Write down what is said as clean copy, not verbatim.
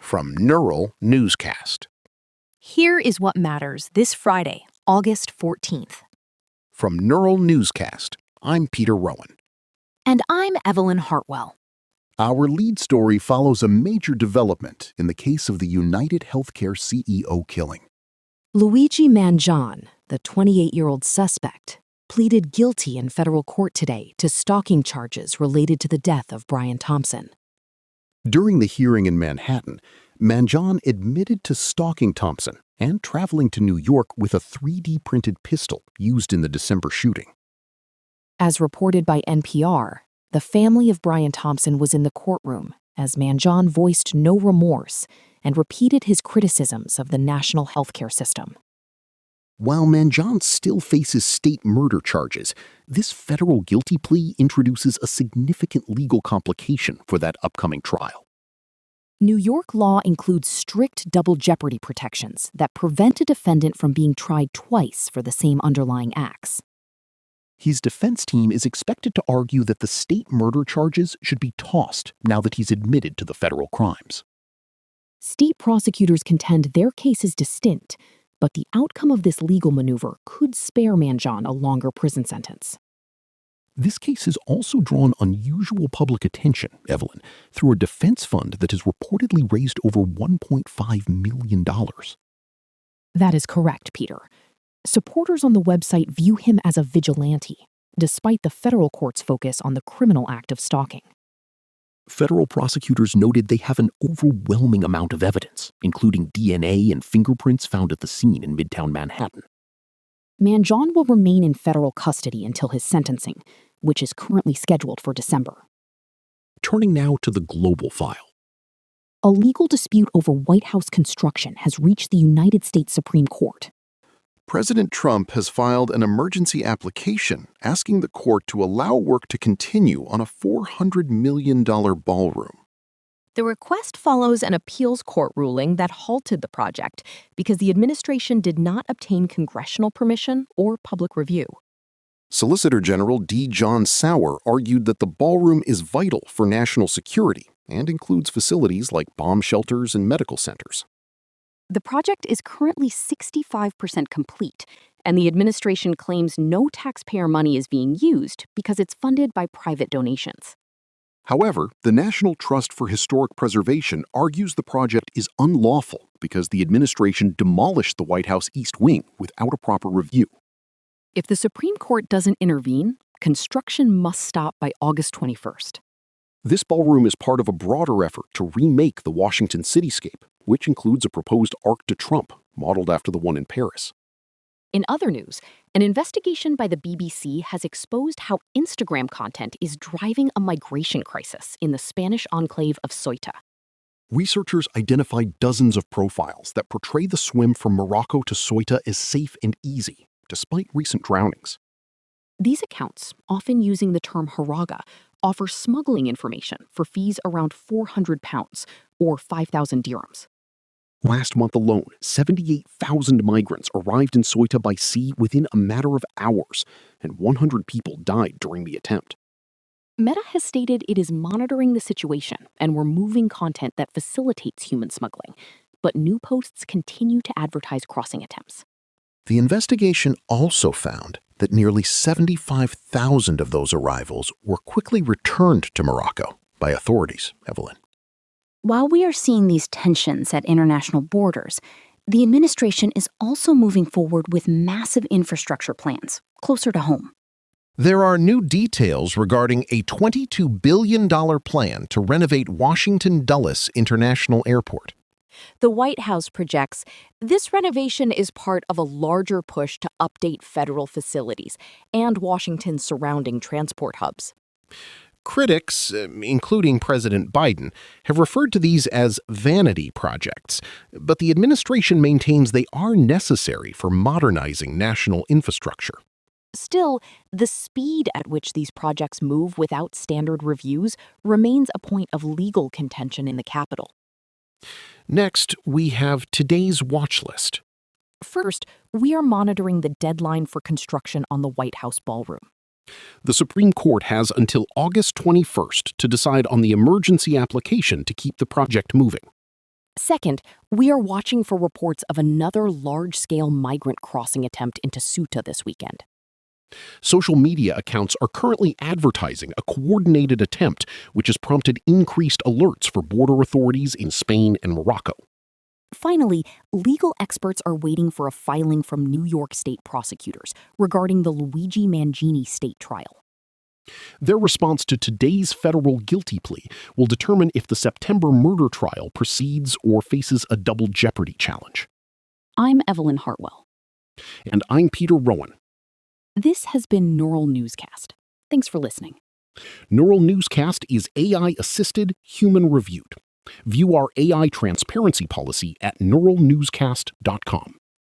from Neural Newscast. Here is what matters this Friday, August 14th. From Neural Newscast, I'm Peter Rowan. And I'm Evelyn Hartwell. Our lead story follows a major development in the case of the United Healthcare CEO killing. Luigi Mangione, the 28-year-old suspect, pleaded guilty in federal court today to stalking charges related to the death of Brian Thompson. During the hearing in Manhattan, Mangione admitted to stalking Thompson and traveling to New York with a 3D printed pistol used in the December shooting. As reported by NPR, the family of Brian Thompson was in the courtroom as Mangione voiced no remorse and repeated his criticisms of the national healthcare system. While Mangione still faces state murder charges, this federal guilty plea introduces a significant legal complication for that upcoming trial. New York law includes strict double jeopardy protections that prevent a defendant from being tried twice for the same underlying acts. His defense team is expected to argue that the state murder charges should be tossed now that he's admitted to the federal crimes. State prosecutors contend their case is distinct, but the outcome of this legal maneuver could spare Mangione a longer prison sentence. This case has also drawn unusual public attention, Evelyn, through a defense fund that has reportedly raised over $1.5 million. That is correct, Peter. Supporters on the website view him as a vigilante, despite the federal court's focus on the criminal act of stalking. Federal prosecutors noted they have an overwhelming amount of evidence, including DNA and fingerprints found at the scene in Midtown Manhattan. Mangione will remain in federal custody until his sentencing, which is currently scheduled for December. Turning now to the global file. A legal dispute over White House construction has reached the United States Supreme Court. President Trump has filed an emergency application asking the court to allow work to continue on a $400 million ballroom. The request follows an appeals court ruling that halted the project because the administration did not obtain congressional permission or public review. Solicitor General D. John Sauer argued that the ballroom is vital for national security and includes facilities like bomb shelters and medical centers. The project is currently 65% complete, and the administration claims no taxpayer money is being used because it's funded by private donations. However, the National Trust for Historic Preservation argues the project is unlawful because the administration demolished the White House East Wing without a proper review. If the Supreme Court doesn't intervene, construction must stop by August 21st. This ballroom is part of a broader effort to remake the Washington cityscape, which includes a proposed Arc de Triomphe modeled after the one in Paris. In other news, an investigation by the BBC has exposed how Instagram content is driving a migration crisis in the Spanish enclave of Ceuta. Researchers identified dozens of profiles that portray the swim from Morocco to Ceuta as safe and easy, despite recent drownings. These accounts, often using the term haraga, offer smuggling information for fees around £400 or 5,000 dirhams. Last month alone, 78,000 migrants arrived in Ceuta by sea within a matter of hours, and 100 people died during the attempt. Meta has stated it is monitoring the situation and removing content that facilitates human smuggling, but new posts continue to advertise crossing attempts. The investigation also found that nearly 75,000 of those arrivals were quickly returned to Morocco by authorities, Evelyn. While we are seeing these tensions at international borders, the administration is also moving forward with massive infrastructure plans closer to home. There are new details regarding a $22 billion plan to renovate Washington Dulles International Airport. The White House projects this renovation is part of a larger push to update federal facilities and Washington's surrounding transport hubs. Critics, including President Biden, have referred to these as vanity projects, but the administration maintains they are necessary for modernizing national infrastructure. Still, the speed at which these projects move without standard reviews remains a point of legal contention in the Capitol. Next, we have today's watch list. First, we are monitoring the deadline for construction on the White House ballroom. The Supreme Court has until August 21st to decide on the emergency application to keep the project moving. Second, we are watching for reports of another large-scale migrant crossing attempt into Ceuta this weekend. Social media accounts are currently advertising a coordinated attempt, which has prompted increased alerts for border authorities in Spain and Morocco. Finally, legal experts are waiting for a filing from New York state prosecutors regarding the Luigi Mangione state trial. Their response to today's federal guilty plea will determine if the September murder trial proceeds or faces a double jeopardy challenge. I'm Evelyn Hartwell. And I'm Peter Rowan. This has been Neural Newscast. Thanks for listening. Neural Newscast is AI-assisted, human-reviewed. View our AI transparency policy at neuralnewscast.com.